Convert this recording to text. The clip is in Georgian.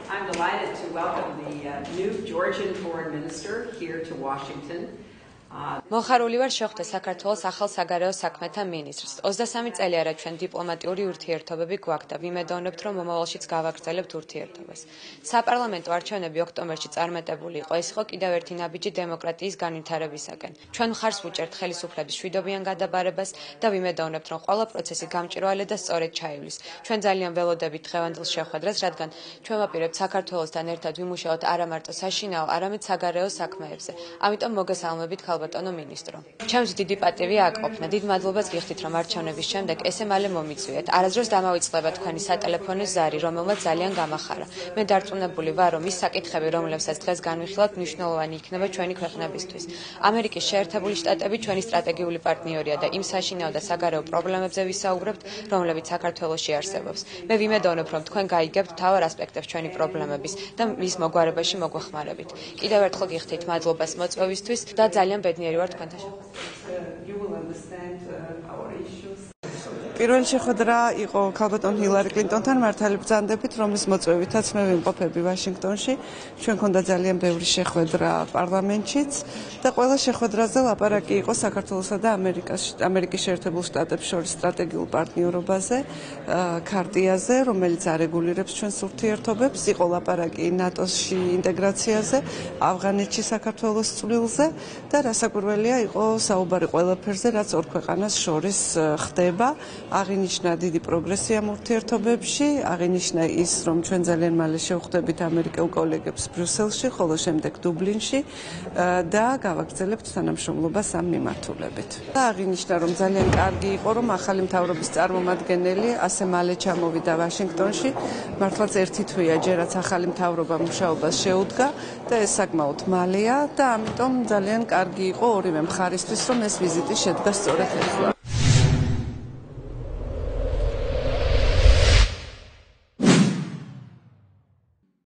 I'm delighted to welcome the new Georgian foreign minister here to Washington. მოხარული ვარ შეხვდე საქართველოს ახალ საგარეო საქმეთა მინისტრს. 23 წელი არა ჩვენ დიპლომატიური ურთიერთობები გვაქვს და ვიმედოვნებთ, რომ მომავალშიც გავაგრძელებთ ურთიერთობას. საპარლამენტო არჩევნები ოქტომბერში წარმატებული იყო, ეს იყო კიდევ ერთი ნაბიჯი დემოკრატიის განვითარებისაკენ. ჩვენ მხარს ვუჭერთ ხელისუფლების მშვიდობიან გადაბარებას და ვიმედოვნებთ, რომ ყველა პროცესი გამჭვირვალე და სწორედ ჩაივლის. ჩვენ ძალიან ველოდებით დღევანდელ შეხვედრას, რადგან ჩვენ ვაპირებთ საქართველოსთან ერთად ვიმუშაოთ არა მარტო საშინაო, არამედ საგარეო საქმეებზე. ამიტომ მოგესალმებით ბატონო მინისტრო. ჩემს დიდი პატივია აკყოფნა. დიდ მადლობას გიხდით, რომ არჩევნების შემდეგ ესე მალე მომიწვიეთ. არასდროს დამავიწყდება თქვენი სატელეფონო ზარი, რომელმაც ძალიან გამახარა. მე დარწმუნებული ვარ, რომ ის საკითხები, რომლებსაც დღეს განვიხილავთ, მნიშვნელოვანი იქნება ჩვენი ქვეყნებისთვის. ამერიკის შეერთებული შტატები ჩვენი სტრატეგიული პარტნიორია და იმ საშინაო და საგარეო პრობლემებზე ვისაუბრებთ, რომლებიც საქართველოში არსებობს. მე ვიმედოვნებ, რომ თქვენ გაიგებთ მთავარ ასპექტებს ჩვენი პრობლემების და მის მოგვარებაში მოგვეხმარებით. კიდევ ერთხელ გიხდით მადლობას მოწვევისთვის და ძალიან ბედნიერი ვარ თქვენთან პირველი შეხვედრა იყო ქალბატონ ჰილარი კლინტონთან მართალი ბრძანდებით, რომლის მოწვევითაც მე ვიმყოფები ვაშინგტონში. ჩვენ ქონდა ძალიან ბევრი შეხვედრა პარლამენტშიც და ყველა შეხვედრაზე ლაპარაკი იყო საქართველოსა და ამერიკის შეერთებულ შტატებს შორის სტრატეგიულ პარტნიორობაზე, ქარტიაზე, რომელიც არეგულირებს ჩვენს ურთიერთობებს, იყო ლაპარაკი ნატოში ინტეგრაციაზე, ავღანეთში საქართველოს წვლილზე და რასაკვირველია იყო საუბარი ყველაფერზე, რაც ორ ქვეყანას შორის ხდება. აღინიშნა დიდი პროგრესია ურთიერთობებში, აღინიშნა ის, რომ ჩვენ ძალიან მალე შევხვდებით ამერიკელ კოლეგებს ბრიუსელში, ხოლო შემდეგ დუბლინში და გავაგრძელებთ თანამშრომლობას ამ მიმართულებით. და აღინიშნა, რომ ძალიან კარგი იყო, რომ ახალი მთავრობის წარმომადგენელი ასე მალე ჩამოვიდა ვაშინგტონში. მართლაც ერთი თვეა, ჯერაც ახალი მთავრობა მუშაობას შეუდგა და ეს საკმაოდ მალეა და ამიტომ ძალიან კარგი იყო ორივე მხარისთვის, რომ ეს ვიზიტი შედგა სწორედ ახლა.